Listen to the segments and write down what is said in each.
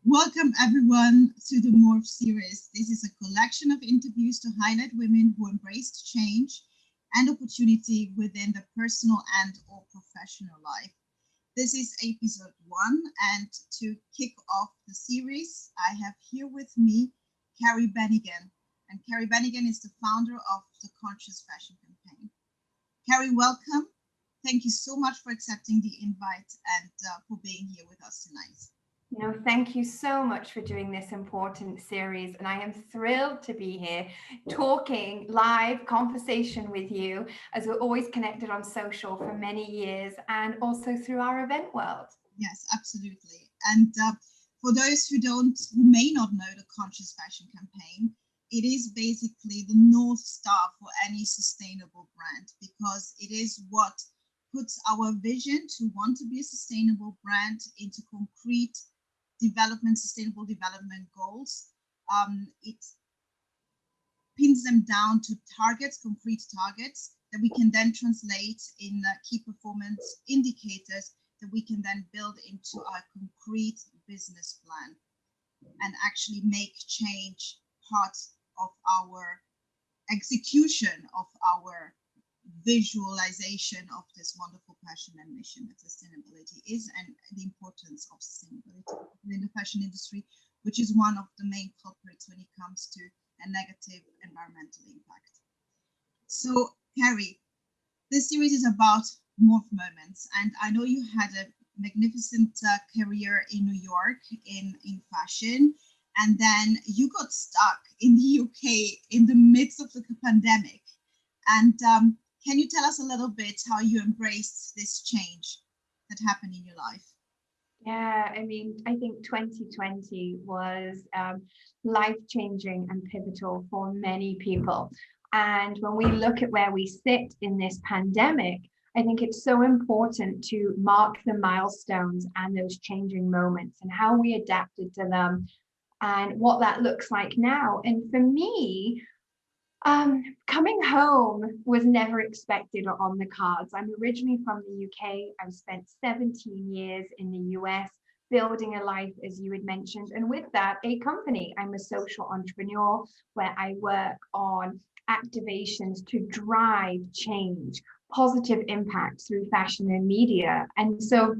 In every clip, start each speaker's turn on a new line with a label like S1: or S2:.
S1: Welcome everyone to the Morph series. This is a collection of interviews to highlight women who embraced change and opportunity within their personal and or professional life. This is episode 1, and to kick off the series, I have here with me Kerry Bannigan. And Kerry Bannigan is the founder of the Conscious Fashion Campaign. Kerry, welcome. Thank you so much for accepting the invite and for being here with us tonight.
S2: No, thank you so much for doing this important series, and I am thrilled to be here talking live conversation with you, as we're always connected on social for many years and also through our event world.
S1: Yes, absolutely. And for those who may not know the Conscious Fashion Campaign, it is basically the North Star for any sustainable brand, because it is what puts our vision to want to be a sustainable brand into concrete sustainable development goals. It pins them down to concrete targets that we can then translate in key performance indicators that we can then build into our concrete business plan and actually make change part of our execution of our visualization of this wonderful passion and mission that sustainability is, and the importance of sustainability in the fashion industry, which is one of the main culprits when it comes to a negative environmental impact. So, Kerry, this series is about morph moments, and I know you had a magnificent career in New York in fashion, and then you got stuck in the UK in the midst of the pandemic. And can you tell us a little bit how you embraced this change that happened in your life?
S2: Yeah, I mean, I think 2020 was life-changing and pivotal for many people. And when we look at where we sit in this pandemic, I think it's so important to mark the milestones and those changing moments and how we adapted to them and what that looks like now. And for me, coming home was never expected or on the cards. I'm originally from the UK. I've spent 17 years in the US building a life, as you had mentioned, and with that, a company. I'm a social entrepreneur where I work on activations to drive change, positive impact through fashion and media. And so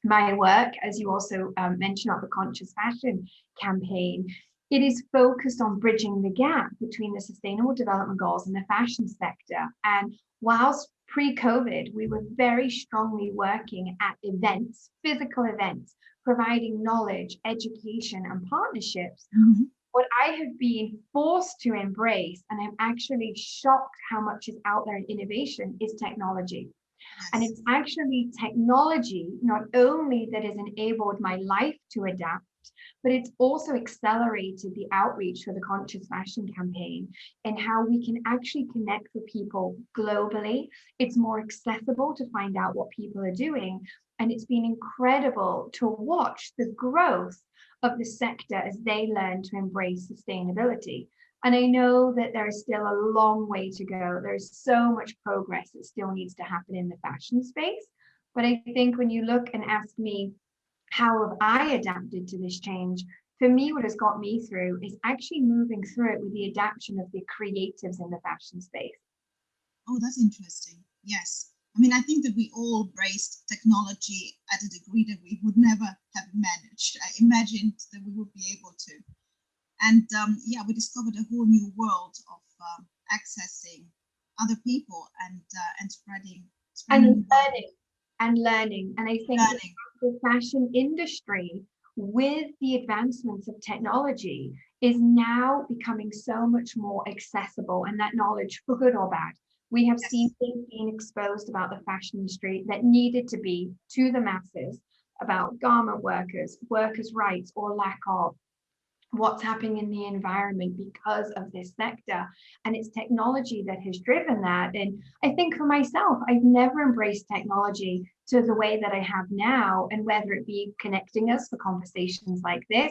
S2: my work, as you also mentioned, of the Conscious Fashion Campaign, it is focused on bridging the gap between the Sustainable Development Goals and the fashion sector. And whilst pre-COVID, we were very strongly working at events, physical events, providing knowledge, education, and partnerships. Mm-hmm. What I have been forced to embrace, and I'm actually shocked how much is out there in innovation, is technology. Yes. And it's actually technology not only that has enabled my life to adapt, but it's also accelerated the outreach for the Conscious Fashion Campaign and how we can actually connect with people globally. It's more accessible to find out what people are doing. And it's been incredible to watch the growth of the sector as they learn to embrace sustainability. And I know that there is still a long way to go. There's so much progress that still needs to happen in the fashion space. But I think when you look and ask me, how have I adapted to this change? For me, what has got me through is actually moving through it with the adaptation of the creatives in the fashion space.
S1: Oh, that's interesting. Yes. I mean, I think that we all embraced technology at a degree that we would never have managed. I imagined that we would be able to. And we discovered a whole new world of accessing other people and spreading
S2: and learning. And I think the fashion industry, with the advancements of technology, is now becoming so much more accessible, and that knowledge, for good or bad. We have seen things being exposed about the fashion industry that needed to be to the masses about garment workers, workers' rights or lack of, what's happening in the environment because of this sector. And it's technology that has driven that. And I think for myself, I've never embraced technology to the way that I have now, and whether it be connecting us for conversations like this,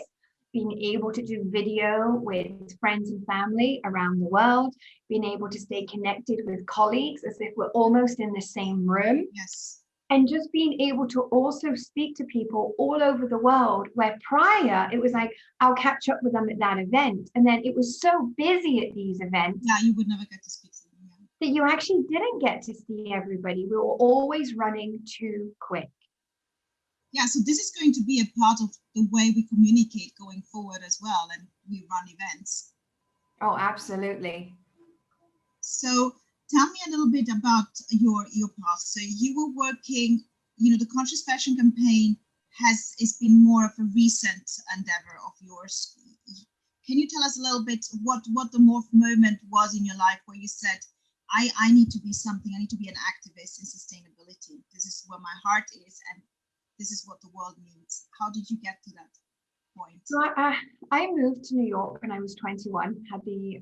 S2: being able to do video with friends and family around the world, being able to stay connected with colleagues as if we're almost in the same room.
S1: Yes.
S2: And just being able to also speak to people all over the world, where prior it was like, I'll catch up with them at that event. And then it was so busy at these events.
S1: Yeah, you would never get to speak to them. Yeah.
S2: That you actually didn't get to see everybody. We were always running too quick.
S1: Yeah, so this is going to be a part of the way we communicate going forward as well, and we run events.
S2: Oh, absolutely.
S1: So tell me a little bit about your past. So you were working, the conscious fashion campaign has been more of a recent endeavor of yours. Can you tell us a little bit what the morph moment was in your life where you said, I need to be something, I need to be an activist in sustainability. This is where my heart is, and this is what the world needs. How did you get to that point?
S2: So I moved to New York when I was 21, had the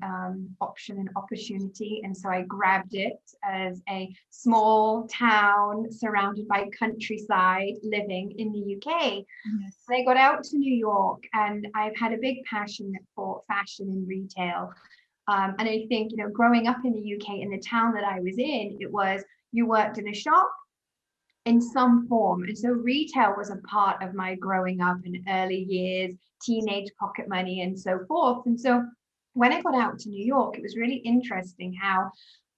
S2: option and opportunity. And so I grabbed it as a small town surrounded by countryside living in the UK.
S1: Yes.
S2: And I got out to New York, and I've had a big passion for fashion and retail. And I think, growing up in the UK, in the town that I was in, it was you worked in a shop in some form. And so retail was a part of my growing up in early years, teenage pocket money and so forth. And so when I got out to New York, it was really interesting how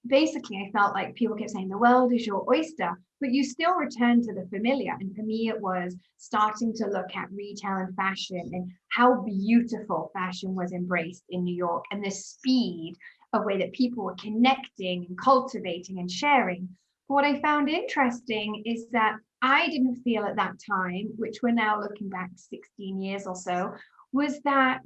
S2: basically I felt like people kept saying the world is your oyster, but you still return to the familiar. And for me, it was starting to look at retail and fashion and how beautiful fashion was embraced in New York, and the speed of way that people were connecting and cultivating and sharing. But what I found interesting is that I didn't feel at that time, which we're now looking back 16 years or so, was that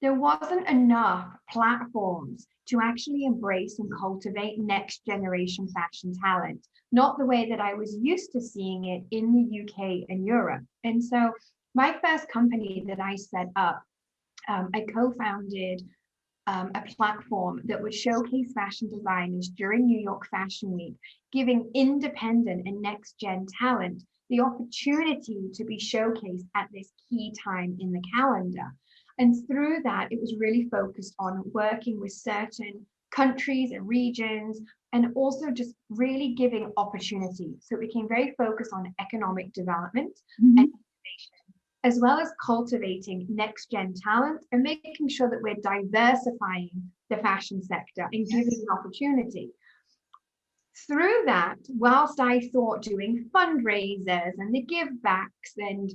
S2: there wasn't enough platforms to actually embrace and cultivate next generation fashion talent, not the way that I was used to seeing it in the UK and Europe. And so my first company that I set up, I co-founded a platform that would showcase fashion designers during New York Fashion Week, giving independent and next gen talent the opportunity to be showcased at this key time in the calendar. And through that, it was really focused on working with certain countries and regions, and also just really giving opportunity. So it became very focused on economic development and innovation, as well as cultivating next gen talent and making sure that we're diversifying the fashion sector and giving an opportunity. Through that, whilst I thought doing fundraisers and the give backs and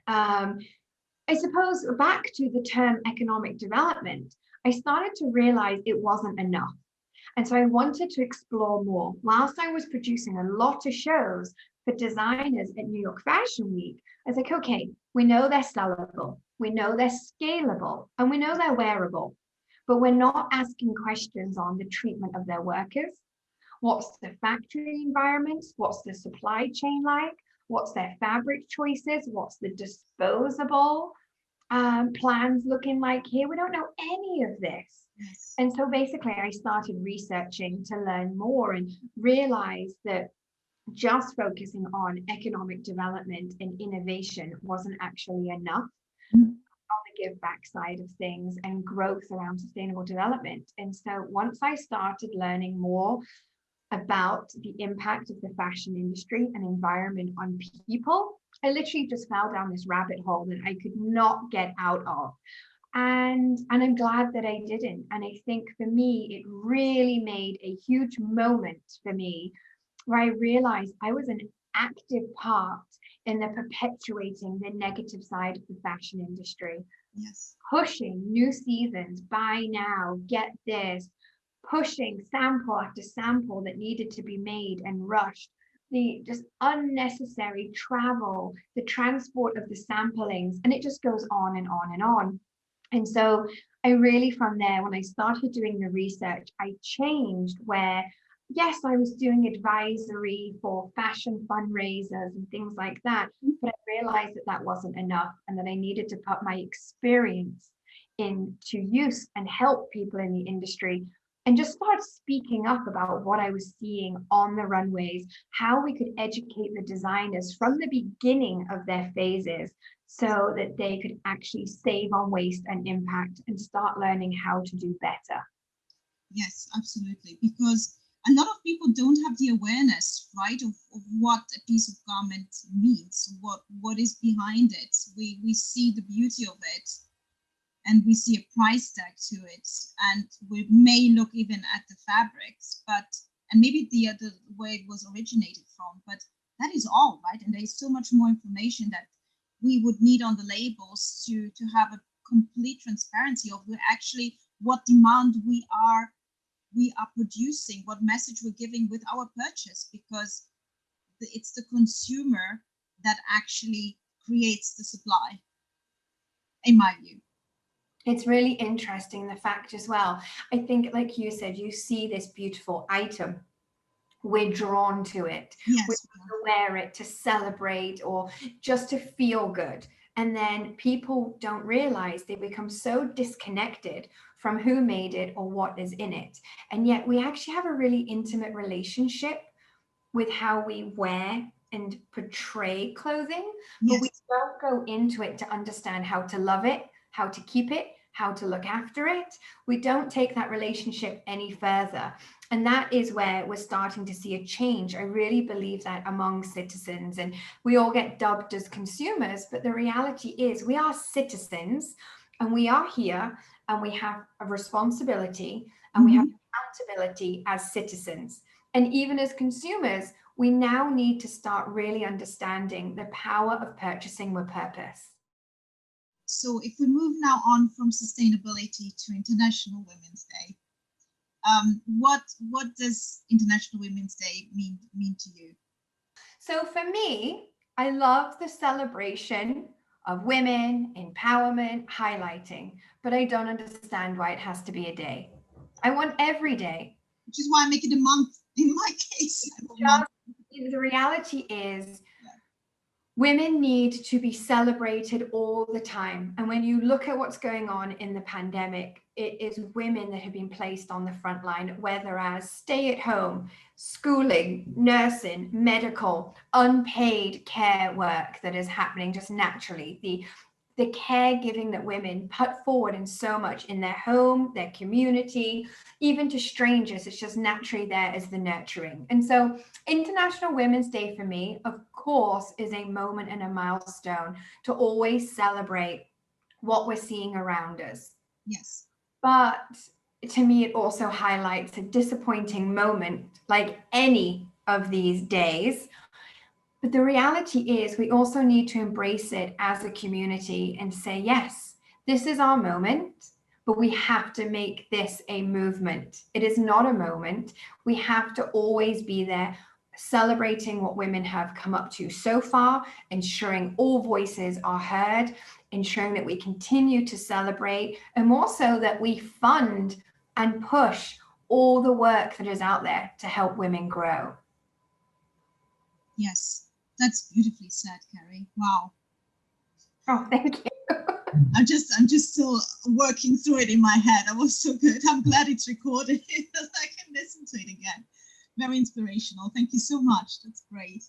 S2: I suppose back to the term economic development, I started to realize it wasn't enough. And so I wanted to explore more. Whilst I was producing a lot of shows for designers at New York Fashion Week, I was like, okay, we know they're sellable, we know they're scalable, and we know they're wearable, but we're not asking questions on the treatment of their workers. What's the factory environment? What's the supply chain like? What's their fabric choices? What's the disposable plans looking like here? We don't know any of this.
S1: Yes.
S2: And so basically I started researching to learn more and realize that just focusing on economic development and innovation wasn't actually enough on the give back side of things and growth around sustainable development. And so once I started learning more about the impact of the fashion industry and environment on people, I literally just fell down this rabbit hole that I could not get out of. And I'm glad that I didn't. And I think for me, it really made a huge moment for me where I realized I was an active part in the perpetuating the negative side of the fashion industry.
S1: Yes.
S2: Pushing new seasons, buy now, get this, pushing sample after sample that needed to be made and rushed, the just unnecessary travel, the transport of the samplings, and it just goes on and on and on. And so I really, from there, when I started doing the research, I changed where, yes, I was doing advisory for fashion fundraisers and things like that, but I realized that that wasn't enough and that I needed to put my experience into use and help people in the industry and just start speaking up about what I was seeing on the runways, how we could educate the designers from the beginning of their phases so that they could actually save on waste and impact and start learning how to do better.
S1: Yes, absolutely. Because a lot of people don't have the awareness, right, of what a piece of garment means, what is behind it. We see the beauty of it, and we see a price tag to it, and we may look even at the fabrics, and maybe the other where it was originated from, but that is all, right? And there's so much more information that we would need on the labels to have a complete transparency of what demand we are producing, what message we're giving with our purchase, because it's the consumer that actually creates the supply, in my view.
S2: It's really interesting, the fact as well. I think, like you said, you see this beautiful item, we're drawn to it.
S1: Yes.
S2: We want to wear it to celebrate or just to feel good. And then people don't realize they become so disconnected from who made it or what is in it. And yet we actually have a really intimate relationship with how we wear and portray clothing, but we don't go into it to understand how to love it, how to keep it, how to look after it. We don't take that relationship any further. And that is where we're starting to see a change. I really believe that among citizens, and we all get dubbed as consumers, but the reality is we are citizens, and we are here, and we have a responsibility, and we have accountability as citizens. And even as consumers, we now need to start really understanding the power of purchasing with purpose.
S1: So if we move now on from sustainability to International Women's Day, what does International Women's Day mean to you?
S2: So for me, I love the celebration of women, empowerment, highlighting, but I don't understand why it has to be a day. I want every day.
S1: Which is why I make it a month in my case.
S2: The reality is, women need to be celebrated all the time. And when you look at what's going on in the pandemic, it is women that have been placed on the front line, whether as stay at home, schooling, nursing, medical, unpaid care work that is happening just naturally. The caregiving that women put forward in so much in their home, their community, even to strangers, it's just naturally there as the nurturing. And so International Women's Day for me, of course, is a moment and a milestone to always celebrate what we're seeing around us.
S1: Yes.
S2: But to me, it also highlights a disappointing moment like any of these days. But the reality is we also need to embrace it as a community and say, yes, this is our moment, but we have to make this a movement. It is not a moment. We have to always be there celebrating what women have come up to so far, ensuring all voices are heard, ensuring that we continue to celebrate, and more so that we fund and push all the work that is out there to help women grow.
S1: Yes, that's beautifully said, Kerry. Wow.
S2: Oh, thank you.
S1: I'm just still working through it in my head. That was so good. I'm glad it's recorded. I can listen to it again. Very inspirational. Thank you so much. That's great.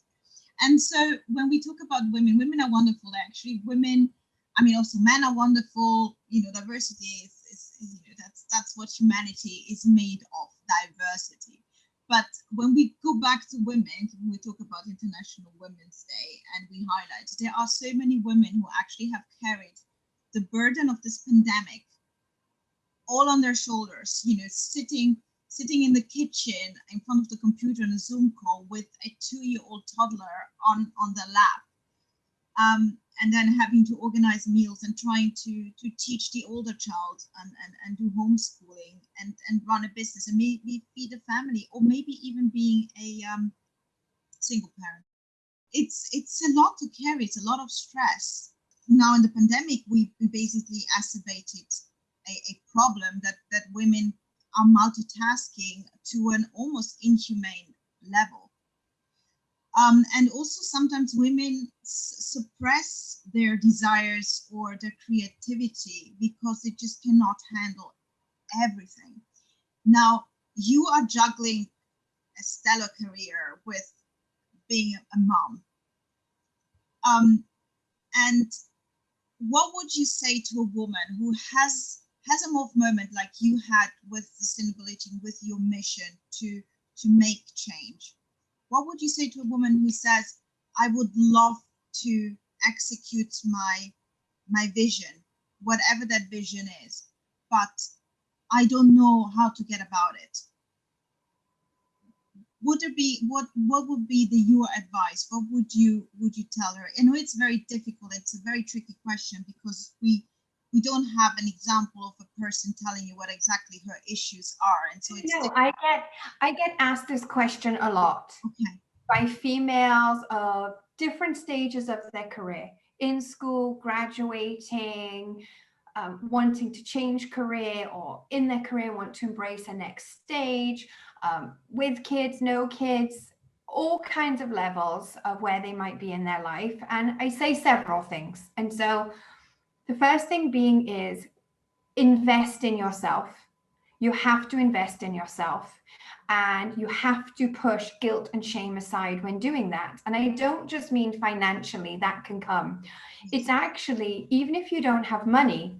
S1: And so when we talk about women, women are wonderful. Actually, women, I mean, also men are wonderful. Diversity is that's what humanity is made of, diversity. But when we go back to women, when we talk about International Women's Day and we highlight, there are so many women who actually have carried the burden of this pandemic all on their shoulders, sitting in the kitchen in front of the computer on a Zoom call with a 2-year-old toddler on their lap, and then having to organize meals and trying to teach the older child and do homeschooling and run a business and maybe feed a family, or maybe even being a single parent. It's a lot to carry. It's a lot of stress. Now in the pandemic, we basically exacerbated a problem that women are multitasking to an almost inhumane level. And also sometimes women suppress their desires or their creativity because they just cannot handle everything. Now, you are juggling a stellar career with being a mom. And what would you say to a woman who has a Morph moment like you had with sustainability, with your mission to to make change? What would you say to a woman who says, I would love to execute my vision, whatever that vision is, but I don't know how to get about it? Would there be what would be your advice? What would you tell her? I know it's very difficult. It's a very tricky question because we don't have an example of a person telling you what exactly her issues are, and so it's
S2: I get asked this question a lot.
S1: Okay.
S2: By females of different stages of their career, in school, graduating, wanting to change career, or in their career want to embrace a next stage, with kids, no kids, all kinds of levels of where they might be in their life. And I say several things. And so the first thing being is invest in yourself. You have to invest in yourself, and you have to push guilt and shame aside when doing that. And I don't just mean financially, that can come. It's actually, even if you don't have money,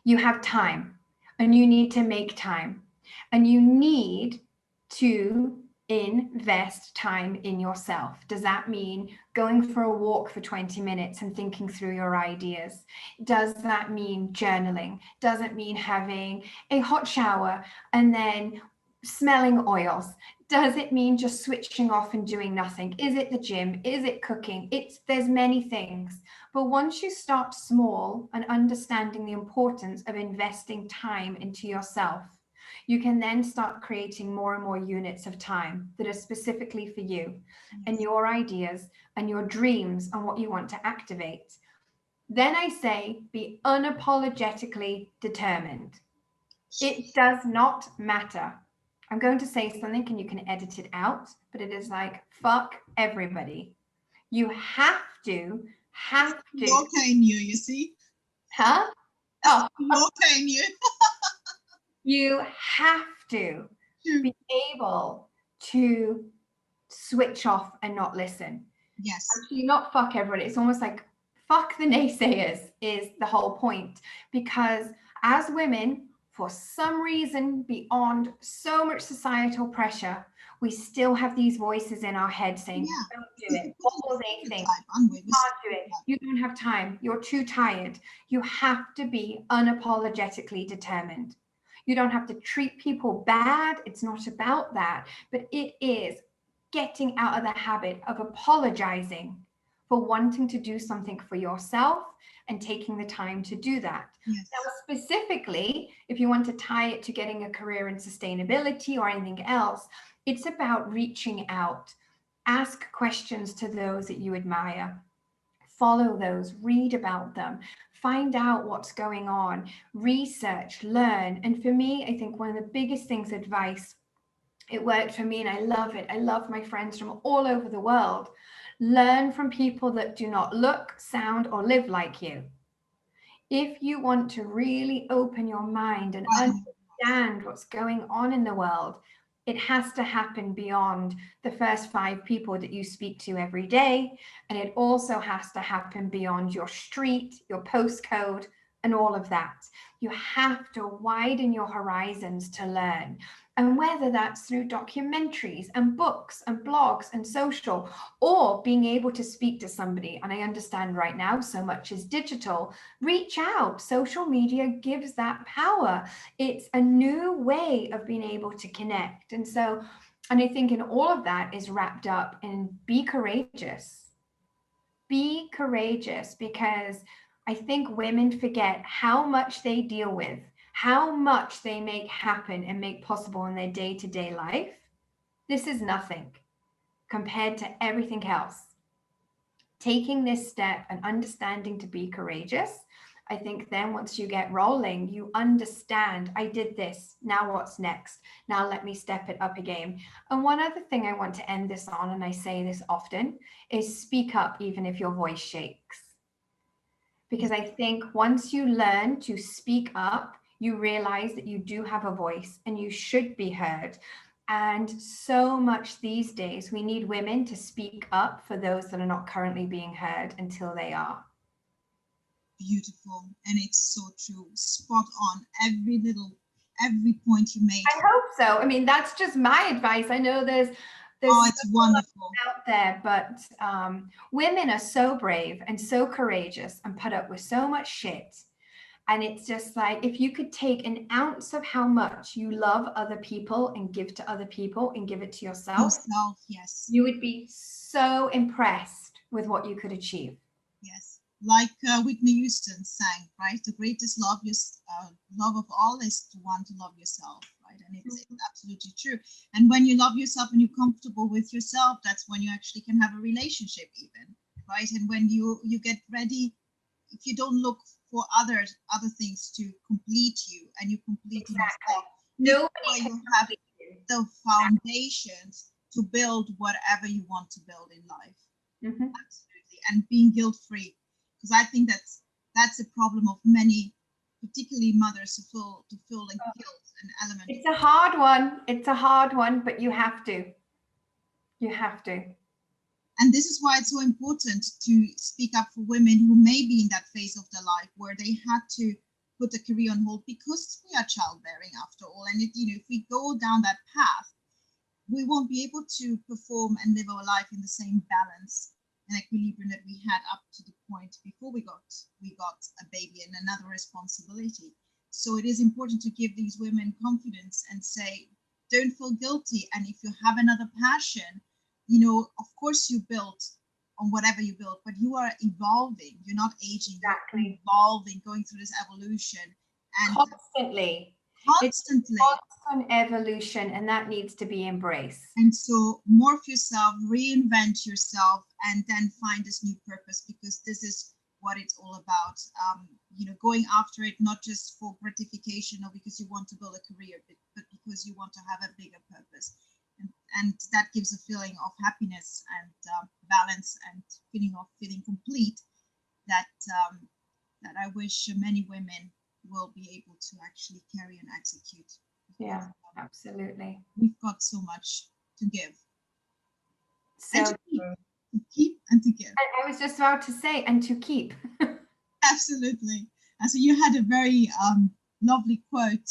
S2: you have time, and you need to make time, and you need to invest time in yourself. Does that mean going for a walk for 20 minutes and thinking through your ideas? Does that mean journaling? Does it mean having a hot shower and then smelling oils? Does it mean just switching off and doing nothing? Is it the gym? Is it cooking? There's many things. But once you start small and understanding the importance of investing time into yourself, you can then start creating more and more units of time that are specifically for you and your ideas and your dreams and what you want to activate. Then I say, be unapologetically determined. It does not matter. I'm going to say something and you can edit it out, but it is like, fuck everybody. You have to.
S1: Okay, you see?
S2: Huh? Oh,
S1: okay, you.
S2: You have to be able to switch off and not listen.
S1: Yes.
S2: Actually, not fuck everybody. It's almost like fuck the naysayers is the whole point. Because as women, for some reason, beyond so much societal pressure, we still have these voices in our head saying, don't do it. What will they think? You can't do it. You don't have time. You're too tired. You have to be unapologetically determined. You don't have to treat people bad. It's not about that. But it is getting out of the habit of apologizing for wanting to do something for yourself and taking the time to do that.
S1: Yes.
S2: Now, specifically, if you want to tie it to getting a career in sustainability or anything else, it's about reaching out. Ask questions to those that you admire. Follow those, read about them, find out what's going on, research, learn. And for me, I think one of the biggest things, advice, it worked for me and I love it. I love my friends from all over the world. Learn from people that do not look, sound, or live like you. If you want to really open your mind and understand what's going on in the world, it has to happen beyond the first 5 people that you speak to every day. And it also has to happen beyond your street, your postcode, and all of that. You have to widen your horizons to learn. And whether that's through documentaries and books and blogs and social, or being able to speak to somebody, and I understand right now so much is digital, reach out. Social media gives that power. It's a new way of being able to connect. And so, and I think in all of that is wrapped up in be courageous. Be courageous, because I think women forget how much they deal with, how much they make happen and make possible in their day-to-day life. This is nothing compared to everything else. Taking this step and understanding to be courageous, I think then once you get rolling, you understand, I did this, now what's next? Now let me step it up again. And one other thing I want to end this on, and I say this often, is speak up even if your voice shakes. Because I think once you learn to speak up, you realize that you do have a voice and you should be heard. And so much these days, we need women to speak up for those that are not currently being heard until they are.
S1: Beautiful. And it's so true. Spot on. every point you made.
S2: I hope so. I mean, that's just my advice. I know there's
S1: Oh,
S2: so
S1: it's wonderful.
S2: out there, but women are so brave and so courageous and put up with so much shit. And it's just like, if you could take an ounce of how much you love other people and give to other people and give it to yourself,
S1: Yes.
S2: you would be so impressed with what you could achieve.
S1: Yes. Like Whitney Houston sang, right? The greatest love of all is to want to love yourself, right? And it's absolutely true. And when you love yourself and you're comfortable with yourself, that's when you actually can have a relationship even, right? And when you get ready, if you don't look for other things to complete you, and you complete in yourself,
S2: Nobody
S1: you
S2: can
S1: have
S2: complete you.
S1: the foundations to build whatever you want to build in life. Absolutely. And being guilt-free, because I think that's a problem of many, particularly mothers, to feel like guilt and element.
S2: It's a hard one. It's a hard one, but you have to. You have to.
S1: And this is why it's so important to speak up for women who may be in that phase of their life where they had to put a career on hold because we are childbearing after all. And if we go down that path, we won't be able to perform and live our life in the same balance and equilibrium that we had up to the point before we got a baby and another responsibility. So it is important to give these women confidence and say, don't feel guilty. And if you have another passion, of course you build on whatever you build, but you are evolving. You're not aging.
S2: Exactly.
S1: You're evolving, going through this evolution. And
S2: constantly. It's constant evolution, and that needs to be embraced.
S1: And so morph yourself, reinvent yourself, and then find this new purpose, because this is what it's all about. Going after it, not just for gratification or because you want to build a career, but because you want to have a bigger purpose. And that gives a feeling of happiness and balance and feeling complete that I wish many women will be able to actually carry and execute.
S2: Yeah, absolutely.
S1: We've got so much to give.
S2: So
S1: and to keep and to give.
S2: I was just about to say, and to keep.
S1: Absolutely. And so you had a very lovely quote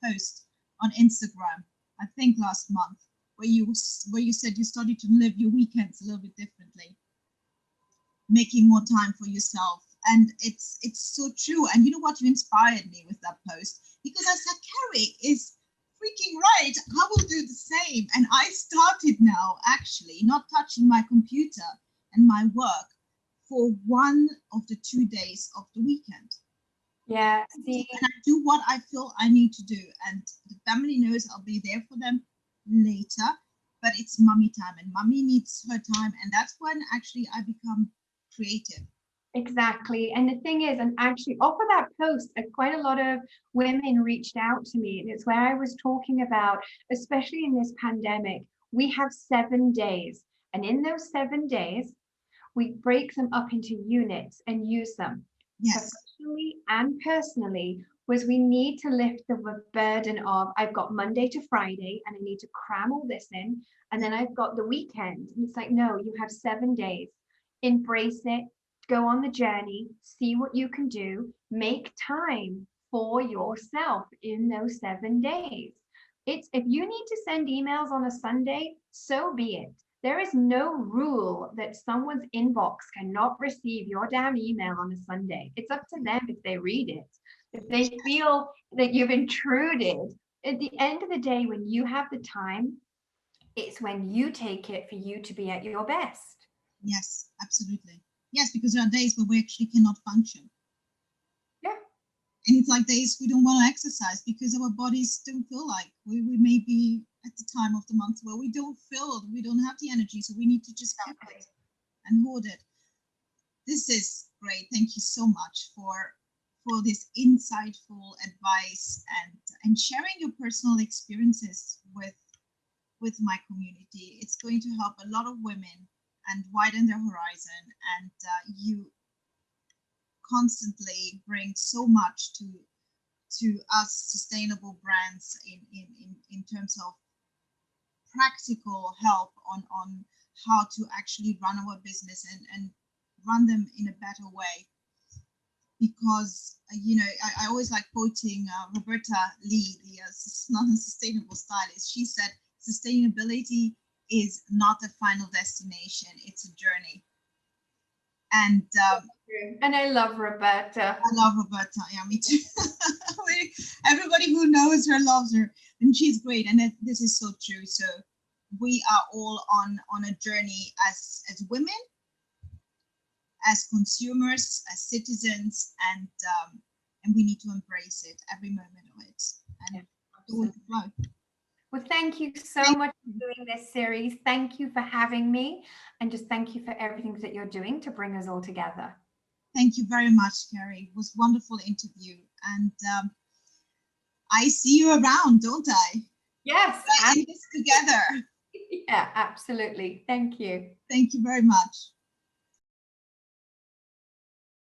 S1: post on Instagram, I think last month, where you said you started to live your weekends a little bit differently, making more time for yourself. And it's so true. And you know what? You inspired me with that post, because I said, Kerry is freaking right. I will do the same. And I started now actually not touching my computer and my work for one of the 2 days of the weekend.
S2: Yeah.
S1: See, and I do what I feel I need to do. And the family knows I'll be there for them later, but it's mummy time, and mummy needs her time. And that's when actually I become creative.
S2: Exactly. And the thing is, and actually off of that post, quite a lot of women reached out to me. And it's where I was talking about, especially in this pandemic, we have 7 days. And in those 7 days, we break them up into units and use them.
S1: Yes.
S2: Professionally and personally, was we need to lift the burden of, I've got Monday to Friday and I need to cram all this in. And then I've got the weekend. And it's like, no, you have 7 days. Embrace it. Go on the journey, see what you can do, make time for yourself in those 7 days. It's, if you need to send emails on a Sunday, so be it. There is no rule that someone's inbox cannot receive your damn email on a Sunday. It's up to them if they read it. If they feel that you've intruded, at the end of the day, when you have the time, it's when you take it for you to be at your best.
S1: Yes, absolutely. Yes, because there are days where we actually cannot function.
S2: Yeah.
S1: And it's like days we don't want to exercise because our bodies don't feel like we may be at the time of the month where we don't have the energy, so we need to just keep it and hold it. This is great. Thank you so much for this insightful advice and sharing your personal experiences with my community. It's going to help a lot of women and widen their horizon. And you constantly bring so much to us sustainable brands in terms of practical help on how to actually run our business and run them in a better way. because I always like quoting Roberta Lee, the non-sustainable stylist. She said, "Sustainability is not a final destination; it's a journey." And
S2: I love Roberta.
S1: I love Roberta. Yeah, me too. Everybody who knows her loves her, and she's great. And this is so true. So we are all on a journey as women, as consumers, as citizens, and we need to embrace it, every moment of it, and go with the flow.
S2: Well, thank you so much for doing this series. Thank you for having me, and just thank you for everything that you're doing to bring us all together.
S1: Thank you very much, Kerry. It was a wonderful interview, and I see you around, don't I?
S2: Yes.
S1: We're in this together.
S2: Yeah, absolutely. Thank you.
S1: Thank you very much.